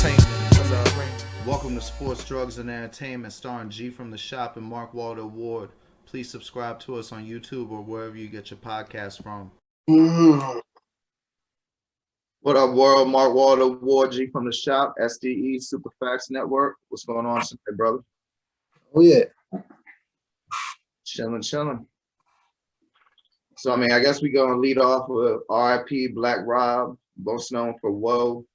entertainment. Welcome to Sports, Drugs, and Entertainment, starring G from the Shop and Mark Walter Ward. Please subscribe to us on YouTube or wherever you get your podcast from. What up, world? Mark Walter Ward, G from the Shop, SDE Superfacts Network. What's going on today, brother? Oh yeah, Chilling. So I mean, I guess we're gonna lead off with R.I.P. Black Rob, most known for Whoa.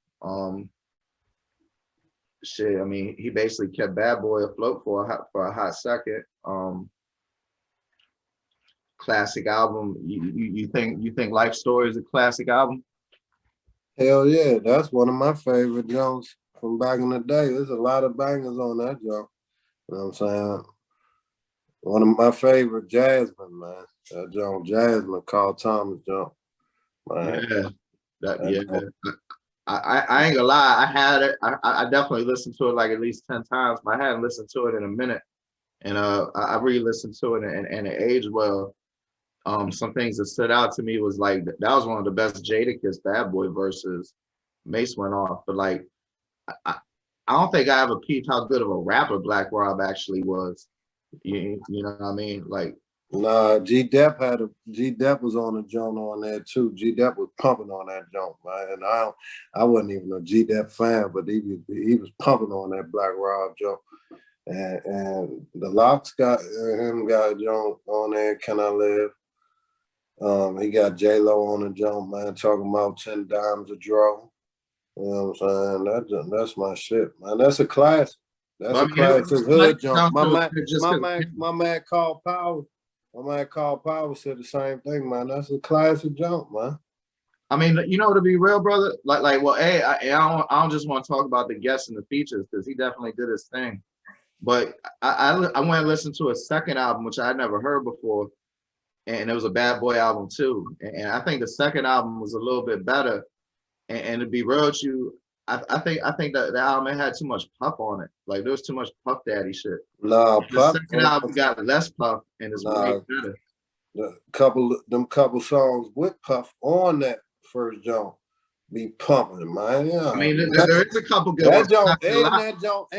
Shit, I mean, he basically kept Bad Boy afloat for a hot second. Classic album. You think Life Story is a classic album? hell yeah, that's one of my favorite Jones from back in the day. There's a lot of bangers on that Joe. You know what I'm saying? One of my favorite Jasmine, man. That Joe Jasmine called Thomas Joe. Yeah, I ain't gonna lie. I had it. I definitely listened to it like at least 10 times, but I hadn't listened to it in a minute. And I re-listened to it and it aged well. Some things that stood out to me was like that was one of the best Jadakiss Bad Boy verses. Mace went off, but like I don't think I ever peeped how good of a rapper Black Rob actually was. You know what I mean? Like, nah, G-Dep was on the joint on there too. G-Dep was pumping on that joint, man. And I wasn't even a G-Dep fan, but he was pumping on that Black Rob joint. And the Locks got a joint on there, Can I Live? He got J-Lo on the joint, man, talking about 10 dimes a draw. You know what I'm saying? That's my shit, man. That's a classic. That's a classic hood jump. My man Carl Power. My man Carl Power said the same thing, man. That's a classic jump, man. I mean, you know, to be real, brother, well, hey, I don't just want to talk about the guests and the features because he definitely did his thing. But I went and listened to a second album, which I had never heard before, and it was a Bad Boy album too. And I think the second album was a little bit better. And to be real with you, I think that the album had too much Puff on it. Like there was too much Puff Daddy shit. Nah, the second album got less Puff and it's way better. Them couple songs with Puff on that first jump be pumping, man. Yeah. I mean, there is a couple good ones. That jump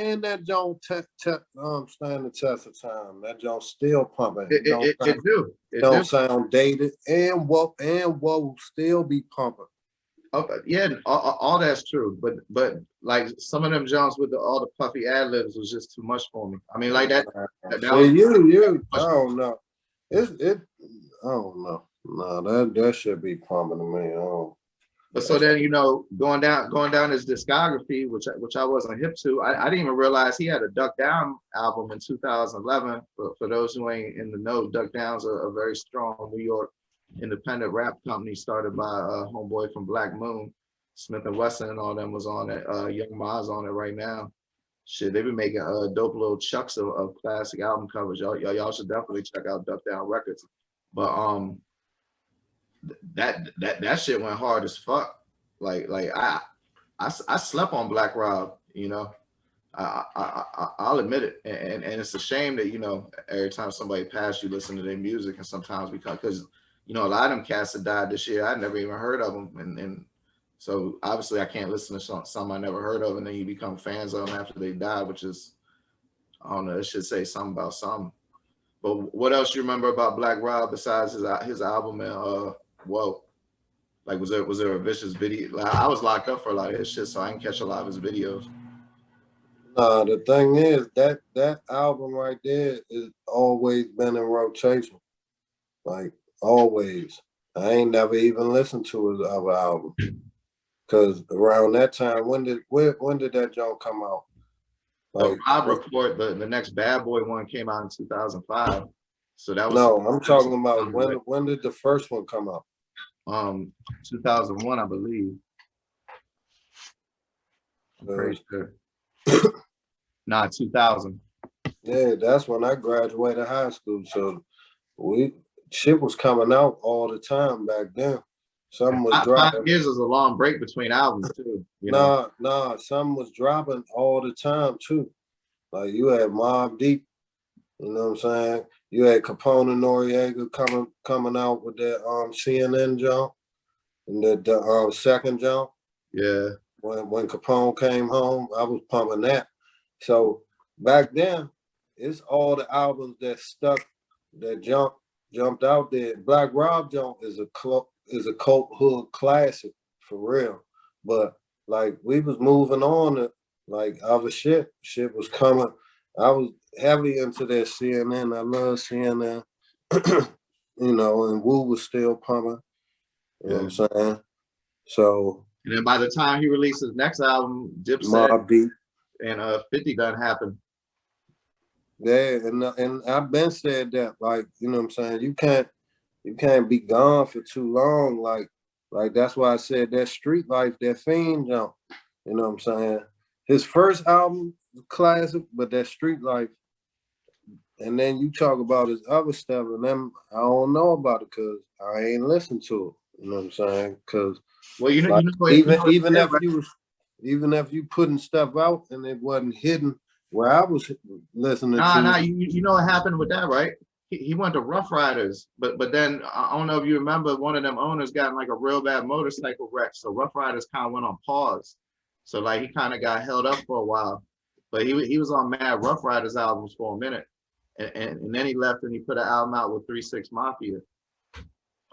stand the test of time. That jump still pumping. It don't sound dated, and what still be pumping. Oh, yeah, all that's true, but like some of them jumps with all the puffy ad libs was just too much for me. I mean, like that. I don't know. I don't know. No, that should be pumping to me. But so then, you know, going down his discography, which I wasn't hip to, I didn't even realize he had a Duck Down album in 2011. For those who ain't in the know, Duck Down's a very strong New York independent rap company started by a homeboy from Black Moon, Smith and Wesson, and all them was on it. Young Ma's on it right now. Shit, they've been making dope little chucks of classic album covers. Y'all should definitely check out Duck Down Records. But that shit went hard as fuck. Like I slept on Black Rob, you know. I'll admit it, and it's a shame that, you know, every time somebody passed you listen to their music, and sometimes because you know, a lot of them cats that died this year, I'd never even heard of them. And so obviously I can't listen to some I never heard of, and then you become fans of them after they died, which is, I don't know, it should say something about something. But what else you remember about Black Rob besides his album and Whoa? Like, was there a vicious video? Like, I was locked up for a lot of his shit, so I didn't catch a lot of his videos. The thing is that album right there is always been in rotation. Like, always. I ain't never even listened to his other album. Cause around that time, when did that joint come out? Like, Rob Report, the next Bad Boy one came out in 2005. So that was I'm talking about when did the first one come out? 2001, I believe. I'm pretty sure. Nah, 2000. Yeah, that's when I graduated high school. So shit was coming out all the time back then. Something was dropping. 5 years is a long break between albums too. Nah, something was dropping all the time too. Like you had Mobb Deep, you know what I'm saying? You had Capone and Noriega coming out with that CNN jump and the second jump. Yeah. when Capone came home, I was pumping that. So back then, it's all the albums that stuck, that jumped out there. Black Rob Joint is a cult hood classic for real. But like we was moving on to like other shit. Shit was coming. I was heavy into that CNN. I love CNN. You know, and Wu was still pumping. You know what I'm saying? So And then by the time he released his next album, Dipset Mobb Deep. and 50 done happened. Yeah, and I've been said that, like, you know what I'm saying, you can't be gone for too long. Like that's why I said that Street Life, that Fiend jump. You know what I'm saying? His first album, classic, but that Street Life. And then you talk about his other stuff, and then I don't know about it because I ain't listened to it. You know what I'm saying? Because well, like, even even if you putting stuff out and it wasn't hidden where I was listening to. you know what happened with that, right? He went to Rough Riders, but then I don't know if you remember, one of them owners got in like a real bad motorcycle wreck, so Rough Riders kind of went on pause. So like he kind of got held up for a while, but he was on Mad Rough Riders albums for a minute, and then he left and he put an album out with 3 6 Mafia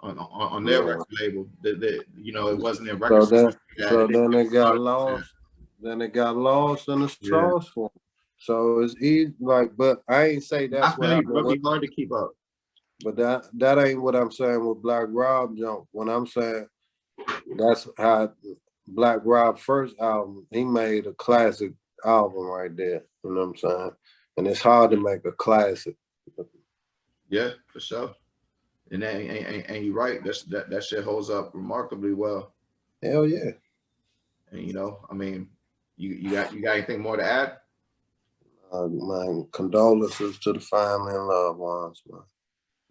on their record label. You know, it wasn't their record. So then it got lost. Then it got lost in the sauce for him. So it's easy, like, but I ain't say that's I feel what it'd be hard to keep up. But that ain't what I'm saying with Black Rob jump. When I'm saying that's how Black Rob first album, he made a classic album right there. You know what I'm saying? And it's hard to make a classic. Yeah, for sure. And you're right. That shit holds up remarkably well. Hell yeah. And you know, I mean, you got anything more to add? My condolences to the family and loved ones, man.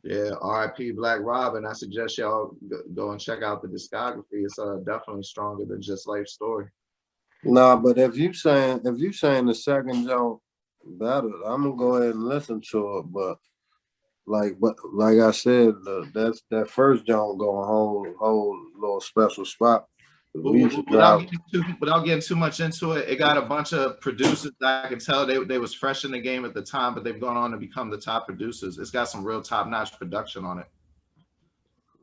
Yeah, R.I.P. Black Rob, and I suggest y'all go and check out the discography. It's definitely stronger than just Life Story. Nah, but if you saying the second joint better, I'm gonna go ahead and listen to it. But like I said, that first joint gonna hold little special spot. Without getting too much into it, it got a bunch of producers that I can tell they was fresh in the game at the time, but they've gone on to become the top producers. It's got some real top-notch production on it.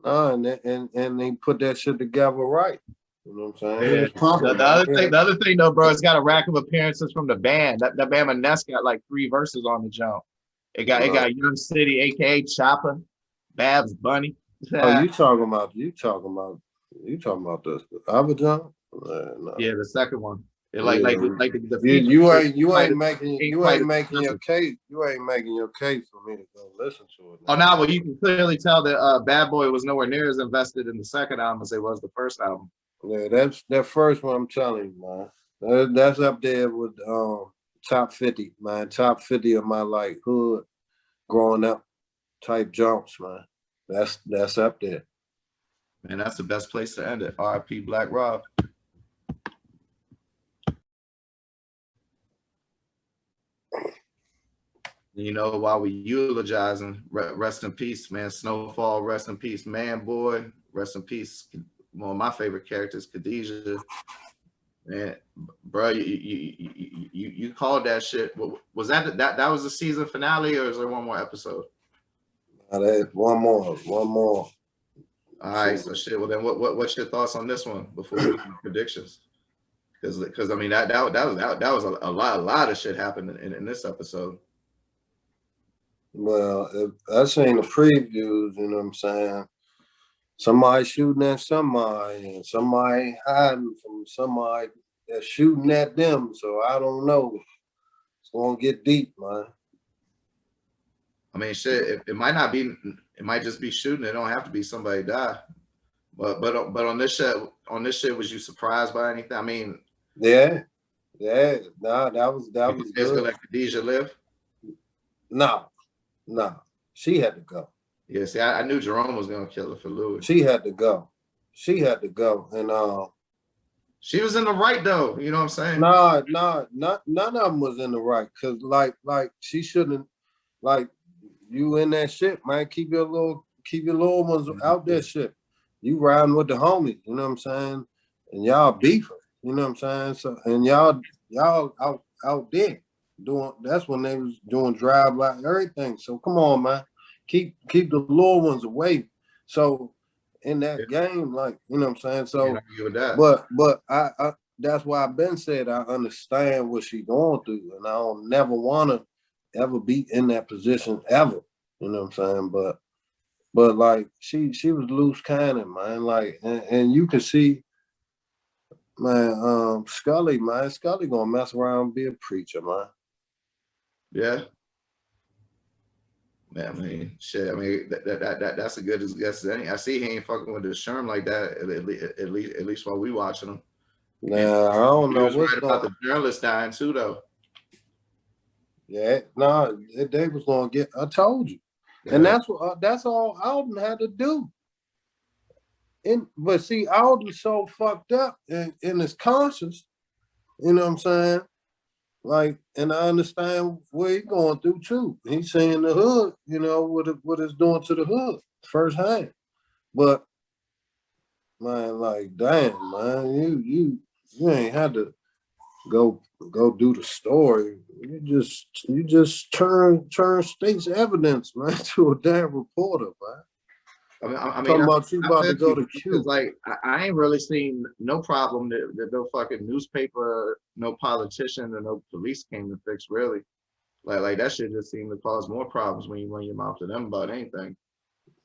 And they put that shit together right. You know what I'm saying? Yeah. The other thing though, bro, it's got a rack of appearances from the band. That Bama Ness got like 3 verses on the jump. It got Young City, aka Chopper, Babs Bunny. Oh, you talking about the other jump? No. Yeah, the second one. You ain't making your case. You ain't making your case for me to go listen to it. Oh, now, well, you can clearly tell that Bad Boy was nowhere near as invested in the second album as it was the first album. Yeah, that's that first one. I'm telling you, man. That's up there with top 50, man. Top 50 of my like hood growing up type jumps, man. That's up there. Man, that's the best place to end it. R.I.P. Black Rob. You know, while we eulogizing, rest in peace, man. Snowfall, rest in peace, Man Boy, rest in peace. One of my favorite characters, Khadijah. Man, bro, you called that shit. Was that was the season finale, or is there one more episode? One more. All right, so shit. Well, then, what's your thoughts on this one before we do predictions? Because I mean that was a lot of shit happened in this episode. Well, I seen the previews, you know what I'm saying? Somebody shooting at somebody, and somebody hiding from somebody that's shooting at them. So I don't know. It's gonna get deep, man. I mean, shit. It might not be. It might just be shooting. It don't have to be somebody die. But on this shit, was you surprised by anything? I mean, yeah. Nah, that was good. Like Khadijah live? No, she had to go. Yeah, see, I knew Jerome was gonna kill her for Louis. She had to go, and she was in the right though. You know what I'm saying? Nah, none of them was in the right. Cause like she shouldn't. Like you in that shit, man. Keep your little ones out there shit. You riding with the homies, you know what I'm saying? And y'all beefing. You know what I'm saying? So and y'all out there doing. That's when they was doing drive by everything. So come on, man, keep the little ones away. So in Yeah, that game, like you know what I'm saying. can't So, argue with that. but I that's why I've been said I understand what she going through, and I don't never want to ever be in that position ever. You know what I'm saying? But like she was loose cannon, man. Like and you can see. Man, Scully gonna mess around and be a preacher, man. Yeah. Man, I mean, shit. I mean, that's a good as guess as any. I see he ain't fucking with the Sherm like that. At least while we watching him. And Nah, I don't he know was what's right about going. the journalist dying too, though. Yeah, nah, they was gonna get. I told you, and Yeah, that's all Alden had to do. And but see, Alden's so fucked up in his conscience. You know what I'm saying? Like, and I understand what he's going through too. He's saying the hood, you know, what it's doing to the hood firsthand. But man, like, damn, man, you ain't had to go do the story. You just turn state's evidence, man, to a damn reporter, man. I mean, Talking about you I about feel to go you to because Cuba. like I ain't really seen no problem that no fucking newspaper, no politician, or no police came to fix really. Like that shit just seemed to cause more problems when you run your mouth to them about anything.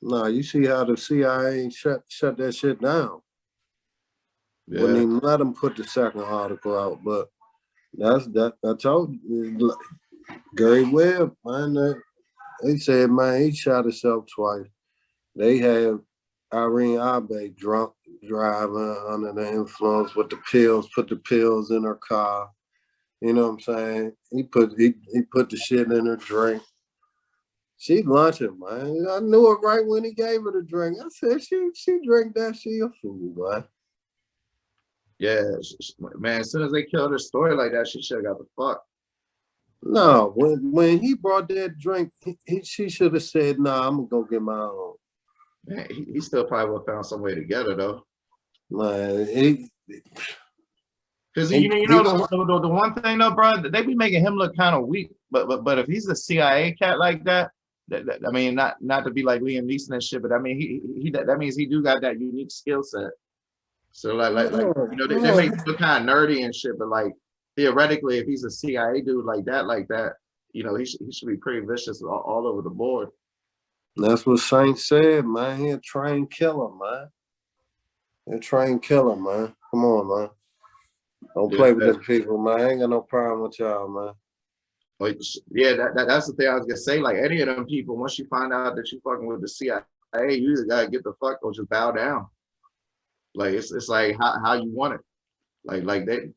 Nah, you see how the CIA shut that shit down. Wouldn't Yeah, even let them put the second article out, but I told you, Gary Webb, man, they said, man, he shot himself twice. They have R.I.P drunk driving under the influence with the pills, put the pills in her car. You know what I'm saying? He put the shit in her drink. She lunching, man. I knew it right when he gave her the drink. I said, she drank that, she a fool, man. yeah, man. As soon as they killed her story like that, she should have got the fuck. Like, No, when he brought that drink, she should have said, "Nah, I'm gonna go get my own." man, he still probably would have found some way together though. Man, Because he, you he know the one thing though, bro, they be making him look kind of weak. But if he's a CIA cat like that, I mean, not to be like Liam Neeson and shit, but I mean he that means he do got that unique skill set. So you know they make him look kind of nerdy and shit, but like theoretically, if he's a CIA dude like that, you know he should be pretty vicious all over the board. that's what Saint said, man. He a trained killer, man. He a trained killer, man. Come on, man. Don't Yeah, play with them people, man. I ain't got no problem with y'all, man. like, yeah, that's the thing I was gonna say. Like any of them people, once you find out that you fucking with the CIA, you either gotta get the fuck or just bow down. Like it's like how you want it. Like they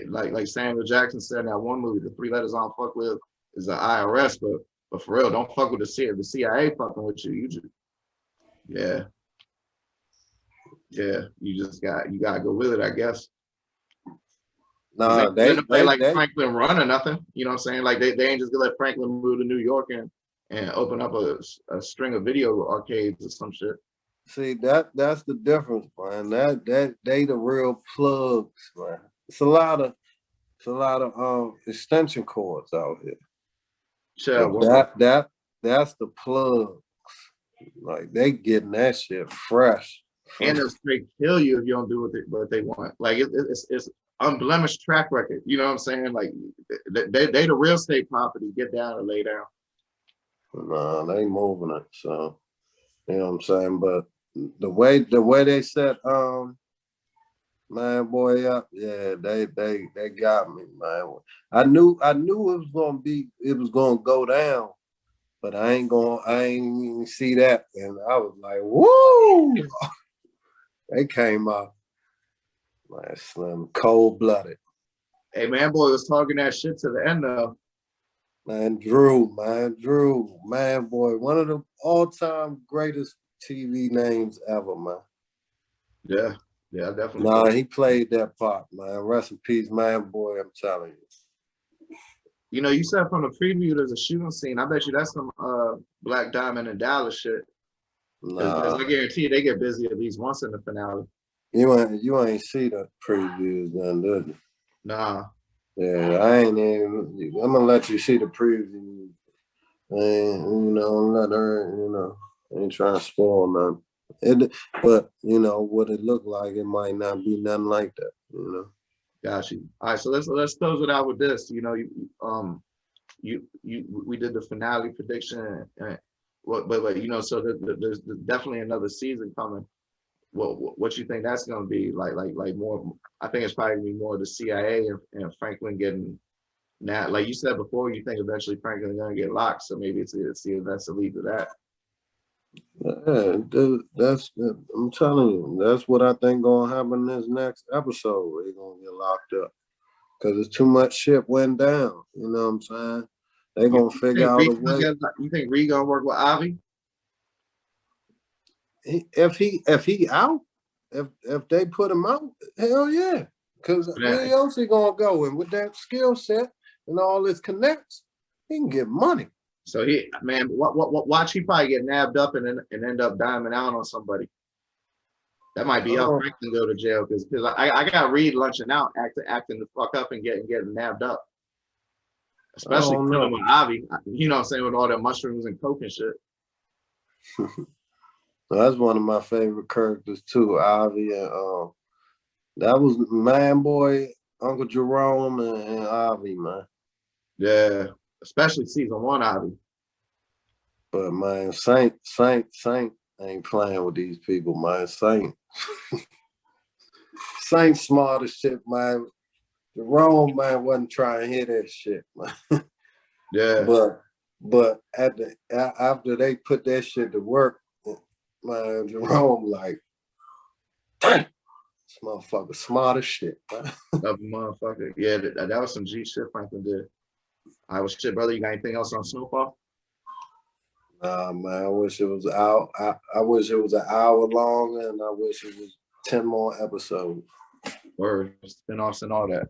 like Samuel Jackson said in that one movie, the three letters I don't fuck with is the IRS, but for real, don't fuck with the CIA. The CIA fucking with you, you just yeah, yeah, you gotta go with it, I guess. Because they Nah, ain't gonna play like they Franklin Run or nothing. You know what I'm saying? Like they ain't just gonna let Franklin move to New York and open up a string of video arcades or some shit. see that's the difference, man. That they the real plugs, man. It's a lot of extension cords out here. Shit, But that's the plug. Like they getting that shit fresh. and they'll straight kill you if you don't do what they want. Like it's unblemished track record. You know what I'm saying? Like they the real estate property. Get down and lay down. Nah, they moving it. So you know what I'm saying. But the way they set man boy up, yeah, they got me, man. I knew it was gonna go down, but I ain't even see that, and I was like, woo! They came up, man, slim, cold blooded. Hey man, boy was talking that shit to the end of. Man, Drew, man, boy, one of the all-time greatest TV names ever, man. Yeah, yeah, definitely. Nah, he played that part, man. Rest in peace, man, boy. I'm telling you. You know, you said from the preview there's a shooting scene. I bet you that's some Black Diamond and Dallas shit. Because Nah, I guarantee you they get busy at least once in the finale. You ain't see the previews then, did you? Nah. Yeah, I ain't even. I'm gonna let you see the preview. And let her. I ain't trying to spoil nothing. But what it looked like, it might not be nothing like that. Got you. All right, so let's close it out with this. We did the finale prediction, and so there's definitely another season coming. What you think that's gonna be like more? I think it's probably gonna be more the CIA and Franklin getting now. Like you said before, you think eventually Franklin's gonna get locked, so maybe it's the events to lead to that. Yeah, I'm telling you, that's what I think gonna happen this next episode. They're gonna get locked up because it's too much shit went down. You know what I'm saying? They're gonna figure out a way. You think Reed gonna work with Avi? If he out, if they put him out, hell yeah. Because where else he gonna go? And with that skill set and all his connects, he can get money. So watch he probably get nabbed up and end up diamond out on somebody. That might be how Franklin go to jail because I got Reed lunching out, acting the fuck up and getting nabbed up. Especially with Avi, you know what I'm saying, with all the mushrooms and coke and shit. That's one of my favorite characters too, Avi, and that was Man Boy, Uncle Jerome, and Avi, man. Yeah, especially season 1 Avi. But man, Saint ain't playing with these people, man. Saint smart as shit, man. Jerome, man, wasn't trying to hear that shit, man. Yeah. But after they put that shit to work, man, Jerome like, damn, this motherfucker smart as shit, man. That motherfucker. Yeah, that was some G shit Franklin did. I was shit, brother. You got anything else on Snowfall? Nah, man, I wish it was out. I wish it was an hour long, and I wish it was 10 more episodes. Or spin-offs and all that.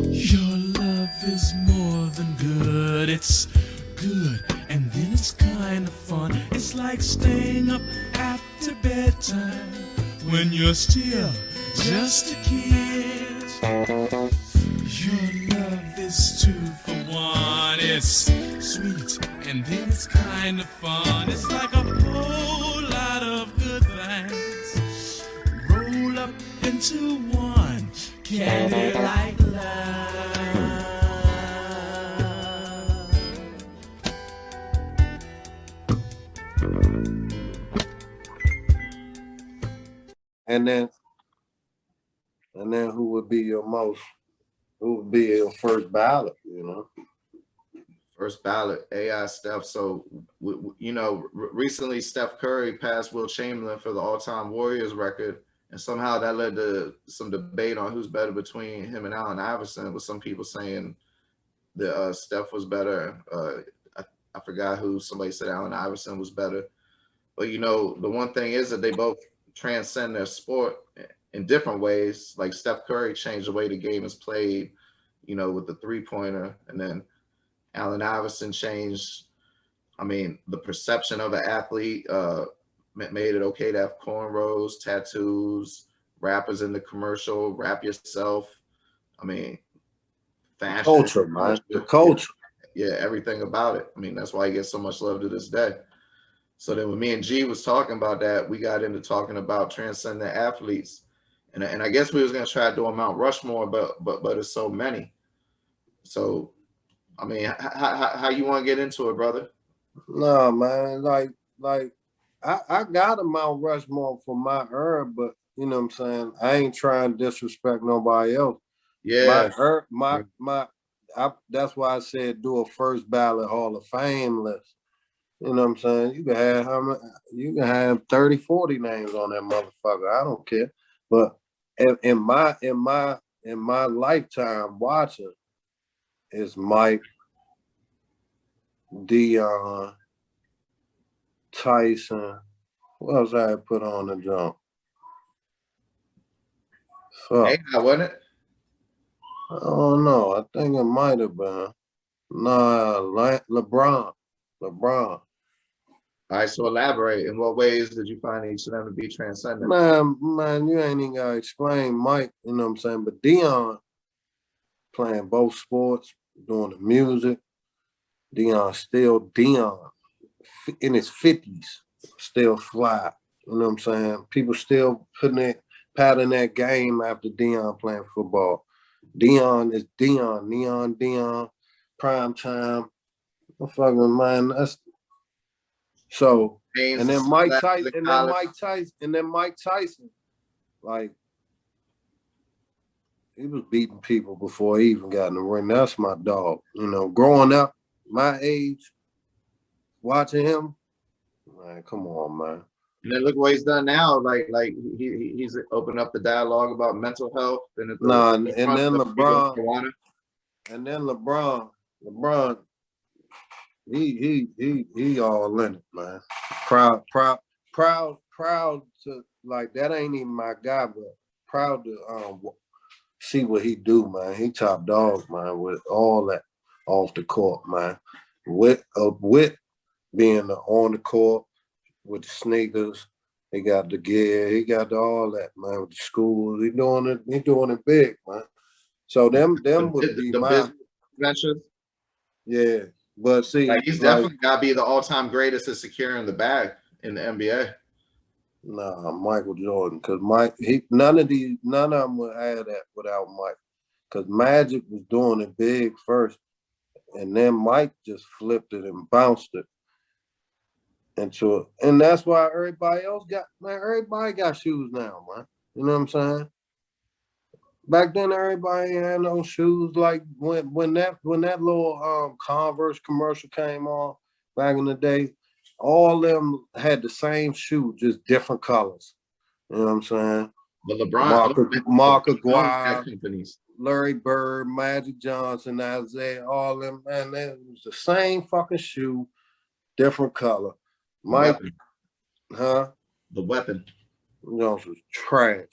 Your love is more than good. It's good, and then it's kind of fun. It's like staying up after bedtime when you're still just a kid. Your love is 2 for 1. It's sweet, and then it's kind of fun. It's like a whole lot of good things roll up into one candy like love. And then who would be your first ballot, First ballot, AI Steph. So, recently Steph Curry passed Will Chamberlain for the all-time Warriors record. And somehow that led to some debate on who's better between him and Allen Iverson, with some people saying that Steph was better. I forgot who. Somebody said Allen Iverson was better. But, the one thing is that they both transcend their sport in different ways. Like Steph Curry changed the way the game is played, with the three-pointer. And then Allen Iverson changed, the perception of an athlete, made it okay to have cornrows, tattoos, rappers in the commercial, rap yourself. Fashion. Culture, man. The culture. Yeah, everything about it. That's why he gets so much love to this day. So then when me and G was talking about that, we got into talking about transcendent athletes. And I guess we was going to try to do a Mount Rushmore, but there's so many. So, how you want to get into it, brother? No, man, like I got a Mount Rushmore for my era, but you know what I'm saying? I ain't trying to disrespect nobody else. Yeah. That's why I said do a first ballot Hall of Fame list. You know what I'm saying? You can have 30, 40 names on that motherfucker. I don't care. But in my lifetime watching is Mike, Dion, Tyson. What else I had put on the jump? Hey, wasn't it? I don't know. I think it might have been. Nah, LeBron. All right, so elaborate. In what ways did you find each of them to be transcendent? Man, you ain't even gotta explain Mike, you know what I'm saying? But Dion playing both sports, doing the music. Dion still Dion in his 50s, still fly. You know what I'm saying? People still patting that game after Dion playing football. Dion is Dion, Dion, prime time. I'm fucking man. That's so. And then Mike Tyson, like he was beating people before he even got in the ring. That's my dog. You know, growing up, my age, watching him, man, come on, man. And then look what he's done now. Like he's opened up the dialogue about mental health. And LeBron, he all in it, man. Proud to like that ain't even my guy, but proud to see what he do, man. He top dog, man, with all that off the court, man. With being on the court with the sneakers, he got the gear, he got all that, man, with the schools. He doing it big, man. So them would be my ventures. Yeah. But see, like he's definitely gotta be the all-time greatest at securing the bag in the NBA. Nah, Michael Jordan, because none of them would have that without Mike. Because Magic was doing it big first, and then Mike just flipped it and bounced it into it. And that's why everybody got shoes now, man. You know what I'm saying? Back then, everybody had no shoes. Like when that little Converse commercial came on back in the day, all them had the same shoe, just different colors. You know what I'm saying? But LeBron, Mark Aguirre, Larry Bird, Magic Johnson, Isaiah, all them, man, it was the same fucking shoe, different color. Mike, the weapon. Jones was trash.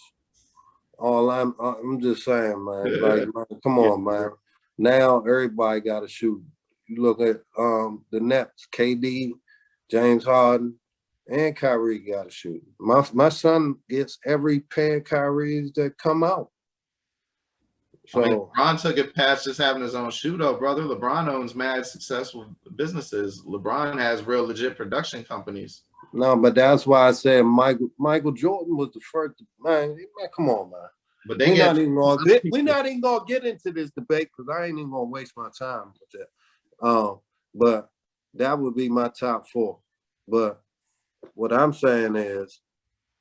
I'm just saying, man. Like, man, come on, man. Now everybody got a shoe. You look at the Nets, KD, James Harden, and Kyrie got a shoe. My son gets every pair of Kyrie's that come out. So LeBron took it past just having his own shoe, though, brother. LeBron owns mad successful businesses. LeBron has real legit production companies. No, but that's why I said Michael Jordan was the first. Man, come on, man. But we're not even gonna get into this debate because I ain't even gonna waste my time with that. But that would be my top 4. But what I'm saying is,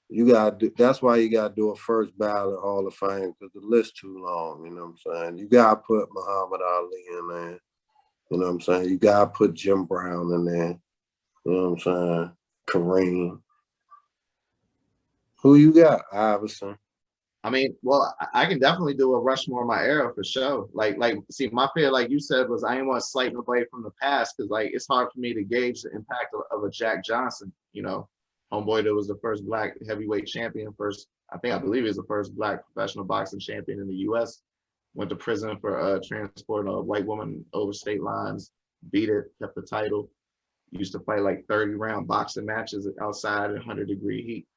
that's why you gotta do a first ballot Hall of Fame because the list too long. You know what I'm saying? You gotta put Muhammad Ali in there. You know what I'm saying? You gotta put Jim Brown in there. You know what I'm saying? Kareem. Who you got? Iverson. I mean, well, I can definitely do a Rushmore of my era for sure. See, my fear, like you said, was I didn't want to slight nobody from the past because, like, it's hard for me to gauge the impact of a Jack Johnson, you know, homeboy that was the first black heavyweight champion, I believe he was the first black professional boxing champion in the U.S. Went to prison for transporting a white woman over state lines, beat it, kept the title. Used to fight like 30-round boxing matches outside in 100-degree heat.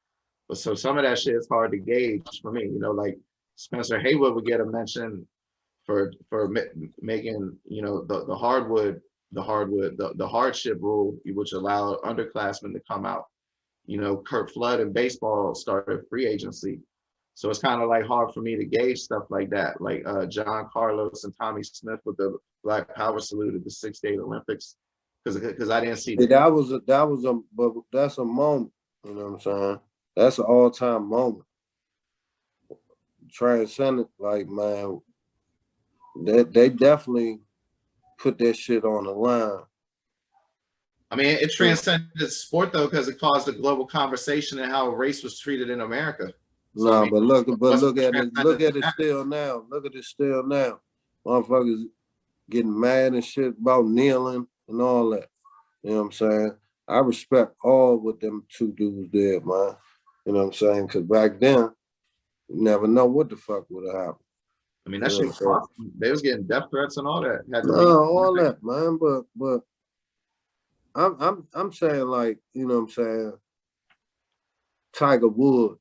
But so some of that shit is hard to gauge for me. You know, like Spencer Haywood would get a mention for making, you know, the hardship rule, which allowed underclassmen to come out. You know, Kurt Flood in baseball started free agency. So it's kind of like hard for me to gauge stuff like that. Like John Carlos and Tommy Smith with the Black Power salute at the '68 Olympics. Because I didn't see that. But that's a moment. You know what I'm saying? That's an all-time moment. Transcendent, like, man, they definitely put that shit on the line. I mean, it transcended sport though, because it caused a global conversation and how race was treated in America. So, no, I mean, but look at it still now. Look at it still now. Motherfuckers getting mad and shit about kneeling and all that. You know what I'm saying? I respect all what them two dudes did, man. You know what I'm saying? Because back then, you never know what the fuck would have happened. I mean, You that know shit what I'm was saying? awesome. They was getting death threats and all that. Had to No, leave. all that, man. But I'm saying, like, you know what I'm saying, Tiger Woods.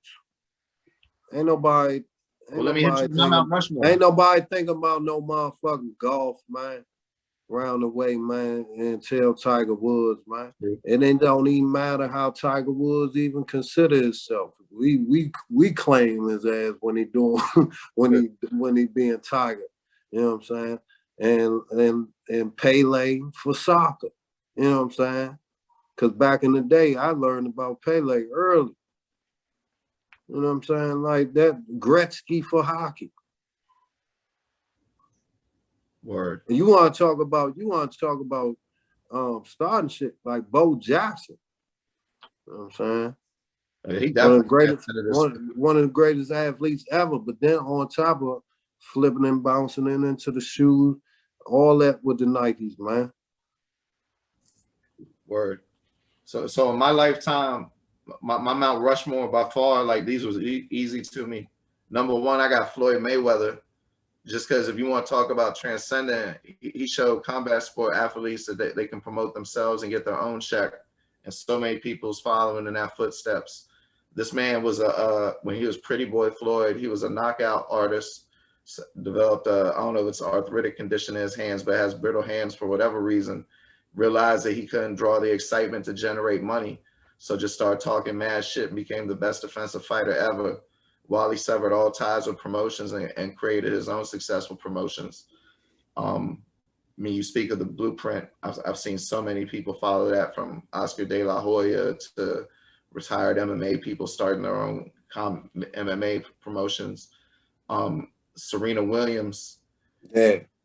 Ain't nobody Well, let me hit you with my Mount Rushmore. ain't nobody thinking about no motherfucking golf, man. Round the way, man, until Tiger Woods, man. And it don't even matter how Tiger Woods even consider himself. We claim his ass when he doing when he being Tiger. You know what I'm saying? And Pele for soccer. You know what I'm saying? Because back in the day, I learned about Pele early. You know what I'm saying? Like that Gretzky for hockey. Word. And you want to talk about starting shit like Bo Jackson. You know what I'm saying? He definitely one of the greatest athletes ever. But then on top of flipping and bouncing into the shoes, all that with the Nikes, man. Word. So in my lifetime, my Mount Rushmore by far, like these was easy to me. Number one, I got Floyd Mayweather. Just because if you want to talk about Transcendent, he showed combat sport athletes that they can promote themselves and get their own check. And so many people's following in that footsteps. This man was when he was Pretty Boy Floyd, he was a knockout artist, developed I don't know if it's an arthritic condition in his hands, but has brittle hands for whatever reason. Realized that he couldn't draw the excitement to generate money. So just started talking mad shit and became the best defensive fighter ever. While he severed all ties with promotions and created his own successful promotions. I mean, you speak of the blueprint. I've seen so many people follow that, from Oscar De La Hoya to retired MMA people starting their own MMA promotions. Serena Williams.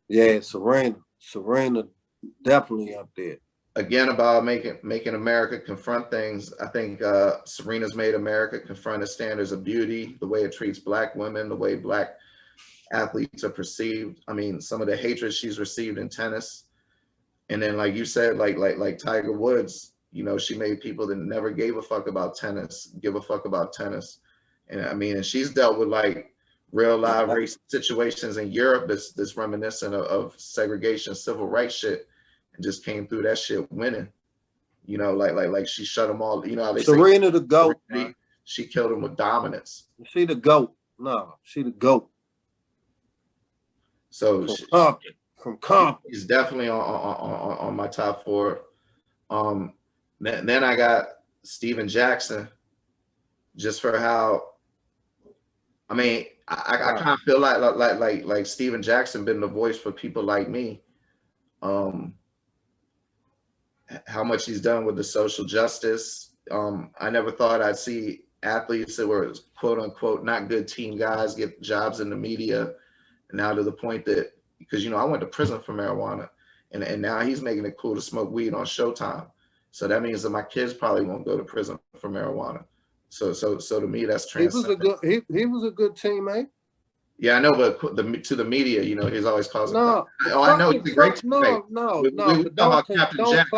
Yeah, Serena definitely up there. Again, about making America confront things. I think Serena's made America confront its standards of beauty, the way it treats Black women, the way Black athletes are perceived. I mean, some of the hatred she's received in tennis. And then, like you said, like Tiger Woods, you know, she made people that never gave a fuck about tennis give a fuck about tennis. And I mean, and she's dealt with like real live race situations in Europe that's reminiscent of segregation, civil rights shit. And just came through that shit winning, you know, like she shut them all. You know how they Serena say the GOAT. She killed him with dominance. She the GOAT. No, she the GOAT. So from Compton. She's definitely on my top four. Then I got Steven Jackson, just for how. I mean, I kind of feel like Steven Jackson been the voice for people like me. How much he's done with the social justice. I never thought I'd see athletes that were quote unquote not good team guys get jobs in the media. Now to the point that, because, you know, I went to prison for marijuana, and now he's making it cool to smoke weed on Showtime. So that means that my kids probably won't go to prison for marijuana. So to me, that's Transcendent. He was a good teammate. Yeah, I know, but to the media, you know, he's always causing. No, I know he's a great teammate. No. We talk about Captain Jack.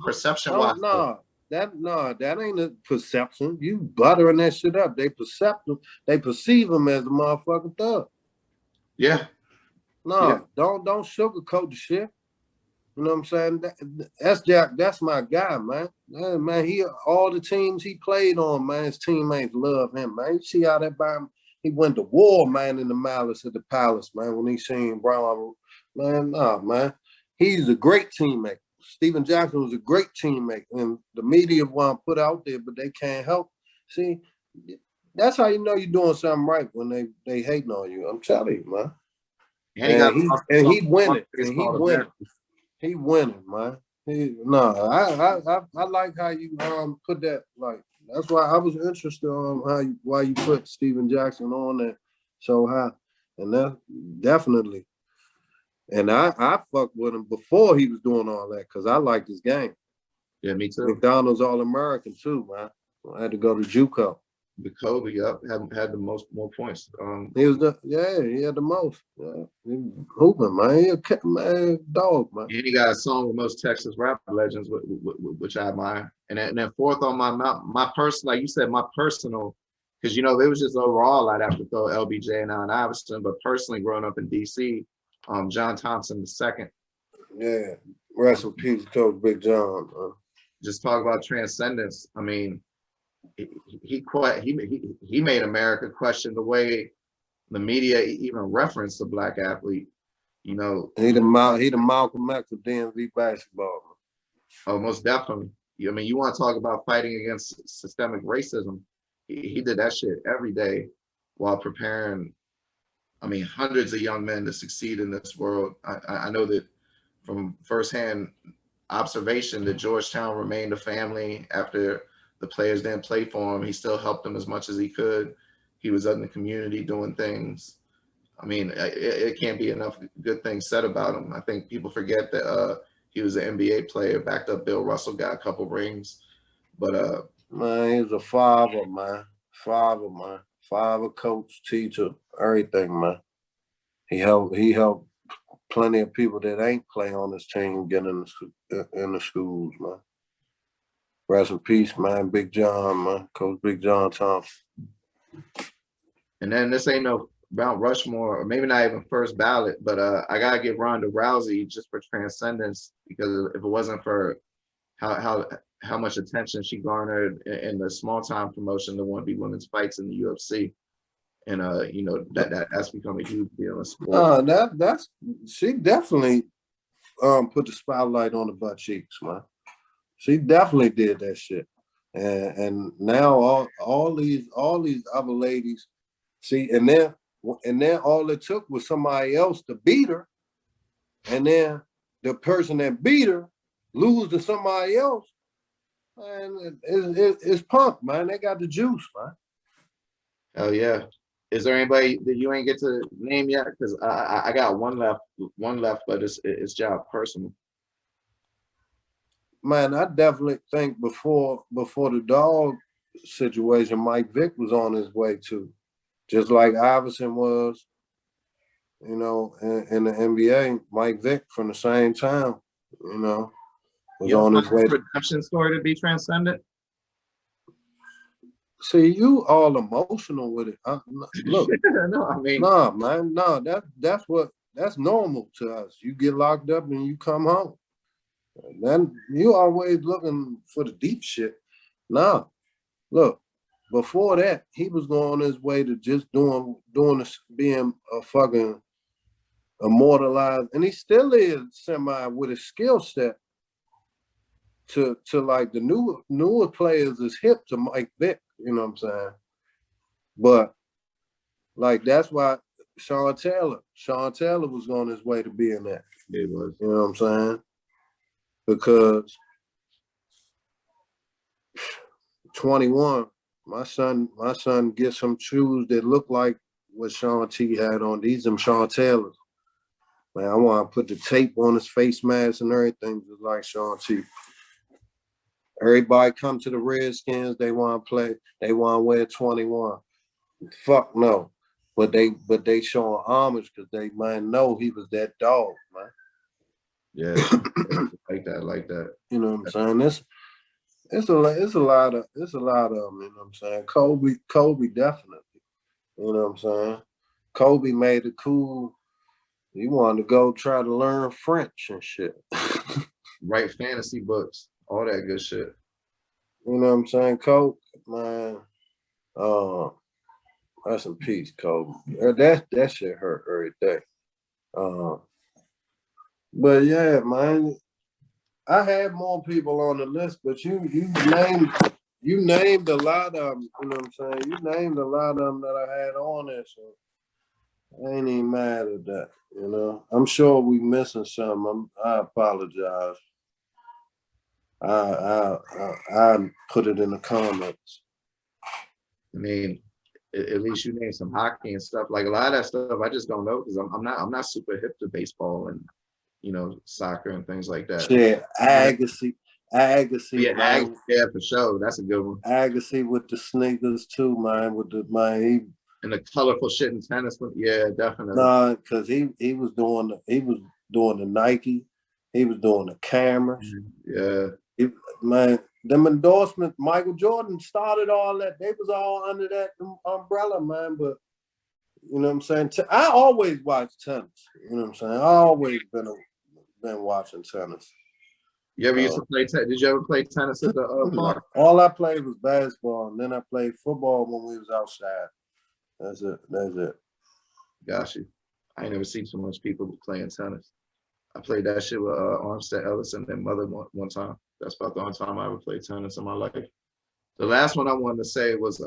Perception wise. That ain't a perception. You buttering that shit up. They perceive him as a motherfucking thug. Yeah. Don't sugarcoat the shit. You know what I'm saying? That's Jack. That's my guy, man. Man, all the teams he played on, man, his teammates love him, man. You see how that by him? He went to war, man, in the malice at the palace, man, when he seen Brown. Man, man. He's a great teammate. Steven Jackson was a great teammate. And the media want to put out there, but they can't help. See, that's how you know you're doing something right, when they hating on you. I'm telling you, man. And he winning. He winning, man. I like how you put that. Like, that's why I was interested on why you put Steven Jackson on there so high, and that definitely. And I fucked with him before he was doing all that, because I liked his game. Yeah, me too. McDonald's All-American too, man. I had to go to JUCO. Kobe up had the more points. He was he had the most. Yeah. He hooping, man. He a man, dog, man. And he got a song with most Texas rap legends, which I admire. And then fourth on my personal, like you said, my personal, because it was just overall I'd have to throw LBJ and Allen Iverson, but personally growing up in DC, John Thompson II. Yeah, rest in peace, Coach Big John. Just talk about transcendence. I mean, he made America question the way the media even referenced the black athlete. He the Malcolm X of DMV basketball. Oh, most definitely. I mean, you want to talk about fighting against systemic racism? He did that shit every day while preparing, hundreds of young men to succeed in this world. I know that from firsthand observation that Georgetown remained a family after the players didn't play for him. He still helped them as much as he could. He was in the community doing things. I mean, it can't be enough good things said about him. I think people forget that he was an NBA player, backed up Bill Russell, got a couple rings. But man, he was a father, man. Father, coach, teacher, everything, man. He helped plenty of people that ain't play on this team get in the schools, man. Rest in peace, man. Big John, man. Coach Big John Thompson. And then this ain't no Mount Rushmore, or maybe not even first ballot, but I gotta give Ronda Rousey just for transcendence, because if it wasn't for how much attention she garnered in the small time promotion, the 1v women's fights in the UFC, and that's become a huge deal in sport. She definitely put the spotlight on the butt cheeks, man. She definitely did that shit, and now all these other ladies, see, and then all it took was somebody else to beat her, and then the person that beat her lose to somebody else, and it's Punk, man. They got the juice, man. Hell yeah. Is there anybody that you ain't get to name yet? Because I got one left, but it's job personal. Man, I definitely think before the dog situation, Mike Vick was on his way too. Just like Iverson was, in the NBA, Mike Vick from the same town, was on his way. Redemption story to be transcendent. See, you all emotional with it. Look, no, man, that's normal to us. You get locked up and you come home. Then you always looking for the deep shit. Nah, look. Before that, he was going on his way to just doing this, being a fucking immortalized, and he still is semi with his skill set to like the newer players is hip to Mike Vick, you know what I'm saying? But like that's why Sean Taylor was on his way to being that. He was. You know what I'm saying? Because 21. My son gets some shoes that look like what Sean T had on. These them Sean Taylors. Man, I want to put the tape on his face mask and everything just like Sean T. Everybody come to the Redskins, they want to play, they want to wear 21. Fuck no. But they showing homage because they might know he was that dog, man. Yeah, like that. You know what I'm saying? It's a lot of them, you know what I'm saying? Kobe definitely. You know what I'm saying? Kobe made it cool. He wanted to go try to learn French and shit. Write fantasy books, all that good shit. You know what I'm saying? Kobe, man. Rest in peace, Kobe. That shit hurt every day. But yeah, man. I had more people on the list, but you named a lot of them. You know what I'm saying? You named a lot of them that I had on there, so I ain't even mad at that. You know, I'm sure we missing something. I apologize. I put it in the comments. I mean, at least you named some hockey and stuff. Like a lot of that stuff, I just don't know because I'm not super hip to baseball and soccer and things like that. Yeah, Agassi, Yeah, man. yeah, for sure. That's a good one. Agassi with the sneakers too, man. With the man, And the colorful shit in tennis. Yeah, definitely. nah, because he was doing the Nike, he was doing the cameras. Yeah. Man, them endorsements, Michael Jordan started all that. They was all under that umbrella, man. But you know what I'm saying? I always watch tennis. You know what I'm saying? I always been watching tennis. You ever used to play tennis? Did you ever play tennis at the park? All I played was basketball, and then I played football when we was outside. That's it. Gosh, I ain't never seen so much people playing tennis. I played that shit with Armstead Ellis and their mother one time. That's about the only time I ever played tennis in my life. The last one I wanted to say was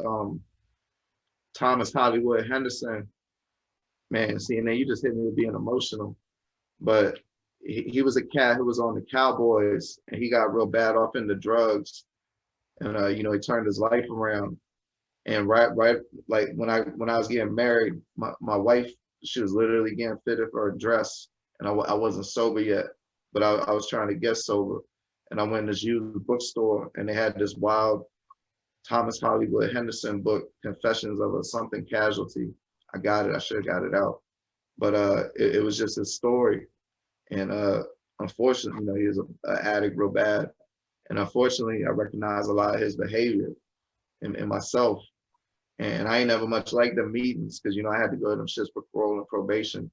Thomas Hollywood Henderson. Man, see, and then you just hit me with being emotional. But he was a cat who was on the Cowboys, and he got real bad off into drugs. And he turned his life around. And right, like when I was getting married, my wife, she was literally getting fitted for a dress, and I wasn't sober yet, but I was trying to get sober. And I went in this used bookstore, and they had this wild Thomas Hollywood Henderson book, Confessions of a Something Casualty. I got it. I should have got it out, but it was just his story. And unfortunately, he was an addict real bad. And unfortunately, I recognize a lot of his behavior in myself. And I ain't never much like them meetings because, I had to go to them shits for parole and probation.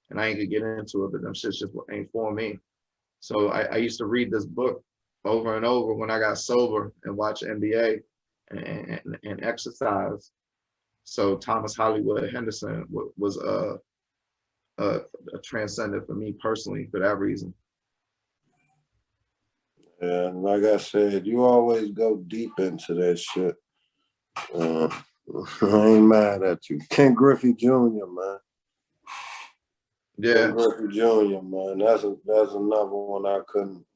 And I ain't gonna get into it, but them shits just ain't for me. So I used to read this book over and over when I got sober and watch NBA and exercise. So Thomas Hollywood Henderson was a transcendent for me personally for that reason. Yeah, like I said, you always go deep into that shit. I ain't mad at you. Ken Griffey Jr., man. Yeah. Ken Griffey Jr., man. That's another one I couldn't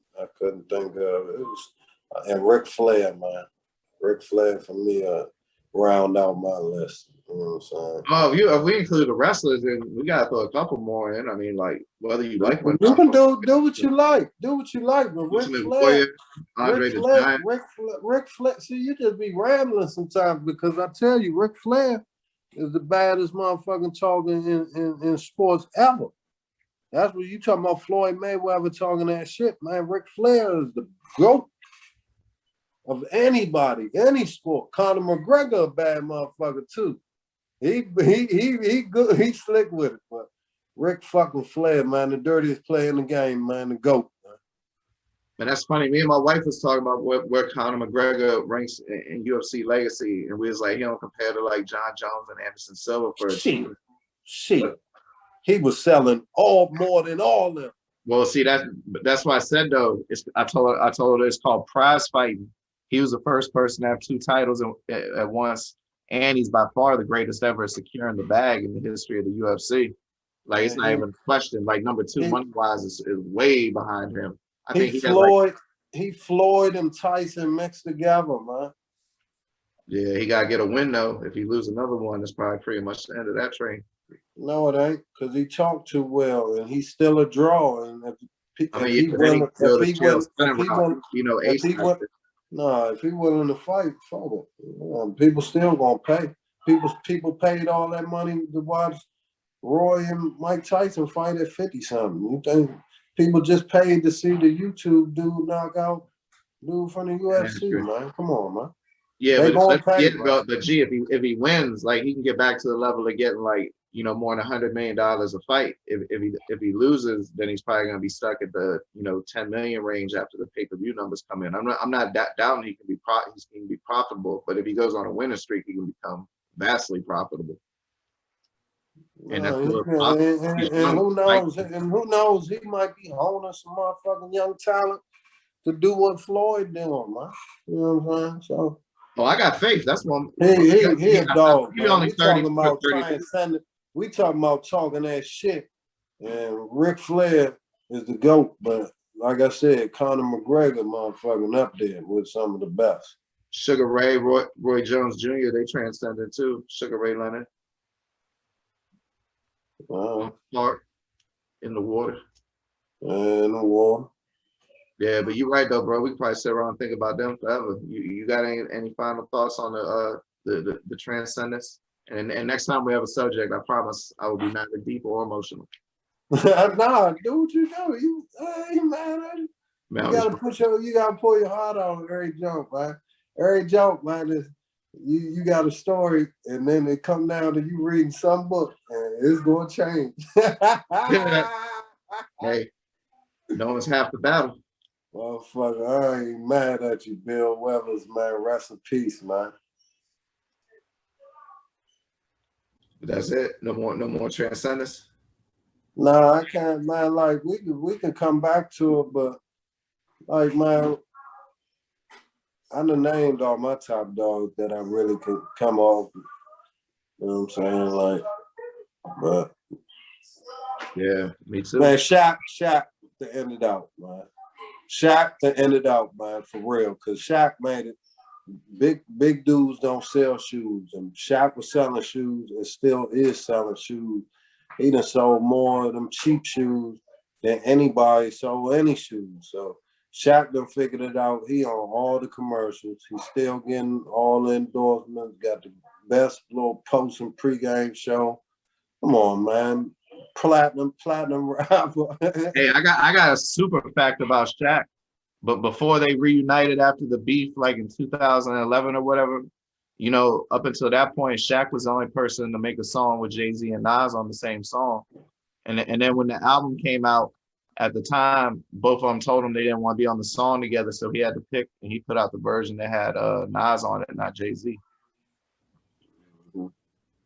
think of. It was, and Ric Flair, man. Ric Flair for me round out my list. You know what I'm saying? Oh, if we include the wrestlers, then we gotta throw a couple more in. I mean, like whether you like one. You can do what you like. Do what you like. But Ric Flair, Ric Flair. See, you just be rambling sometimes because I tell you, Ric Flair is the baddest motherfucking talking in sports ever. That's what you talking about. Floyd Mayweather talking that shit, man. Ric Flair is the GOAT of anybody, any sport. Conor McGregor, a bad motherfucker too. He good. He slick with it, but Ric fucking Flair, man, the dirtiest player in the game, man, the GOAT. Man, that's funny. Me and my wife was talking about where Conor McGregor ranks in UFC legacy, and we was like, he don't compare to like John Jones and Anderson Silva for shit. He was selling more than all them. Well, see, that's why I said though. I told her it's called prize fighting. He was the first person to have 2 titles at once, and he's by far the greatest ever securing the bag in the history of the UFC. Like, it's not even a question. Like, number 2 money-wise is way behind him. I think Floyd and Tyson mixed together, man. Yeah, he gotta get a win though. If he lose another one, that's probably pretty much the end of that train. No, it ain't, because he talked too well, and he's still a draw. And if he willing to fight, fuck it. People still gonna pay. People paid all that money to watch Roy and Mike Tyson fight at 50-something. You think people just paid to see the YouTube dude knock out dude from the UFC, man? Come on, man. Yeah, but gee, if he wins, like, he can get back to the level of getting like, more than $100 million a fight. If he loses, then he's probably gonna be stuck at the 10 million range after the pay-per-view numbers come in. I'm not doubting he can be profitable, but if he goes on a winning streak, he can become vastly profitable. And who knows? And who knows? He might be honing some motherfucking young talent to do what Floyd doing, man. You know what I'm saying? So. Oh, I got faith. That's one. He a dog. He only 30, talking about transcendent. We talking about talking that shit. And Ric Flair is the GOAT, but like I said, Conor McGregor, motherfucking up there with some of the best. Sugar Ray, Roy Jones Jr., they transcended too. Sugar Ray Leonard. Park in the water. In the water. Yeah, but you're right though, bro. We can probably sit around and think about them forever. You got any final thoughts on the Transcendence? And next time we have a subject, I promise I will be neither deep or emotional. Nah, do what you do. You ain't mad at it. Man, You gotta pull your heart out every joke, man. Every joke, man, is you got a story, and then it come down to you reading some book, and it's gonna change. Hey, no one's half the battle. Motherfucker, I ain't mad at you, Bill Weathers, man. Rest in peace, man. That's it. No more Transcendence. Nah, I can't, man. Like we can come back to it, but like, man, I done named all my top dogs that I really could come off. You know what I'm saying? Like, but yeah, me too. Man, Shaq to end it out, man. Shaq to end it out, man, for real. Cause Shaq made it. Big dudes don't sell shoes, and Shaq was selling shoes and still is selling shoes. He done sold more of them cheap shoes than anybody sold any shoes. So Shaq done figured it out. He on all the commercials. He's still getting all the endorsements. Got the best little post and pregame show. Come on, man. Platinum rapper. Hey, I got a super fact about Shaq. But before they reunited after the beef, like in 2011 or whatever, you know, up until that point, Shaq was the only person to make a song with Jay-Z and Nas on the same song. And then when the album came out, at the time, both of them told him they didn't want to be on the song together, so he had to pick, and he put out the version that had Nas on it, not Jay-Z.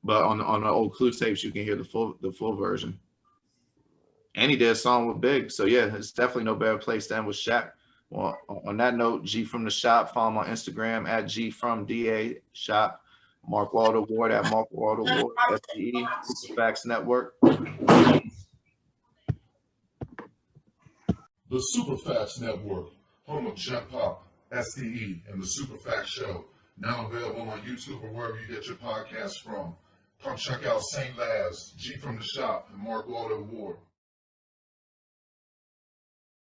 But on the old Clue tapes, you can hear the full version. And he did a song with Big, so yeah, it's definitely no better place than with Shaq. Well, on that note, G from the Shop, follow him on Instagram at G from DA Shop. Mark Waldo Ward at Mark Waldo Ward, SDE, Superfacts Network. The Superfacts Network, home of Jet Pop, SDE, and the Superfacts Show, now available on YouTube or wherever you get your podcasts from. Come check out St. Laz, G from the Shop, and Mark Waldo Ward.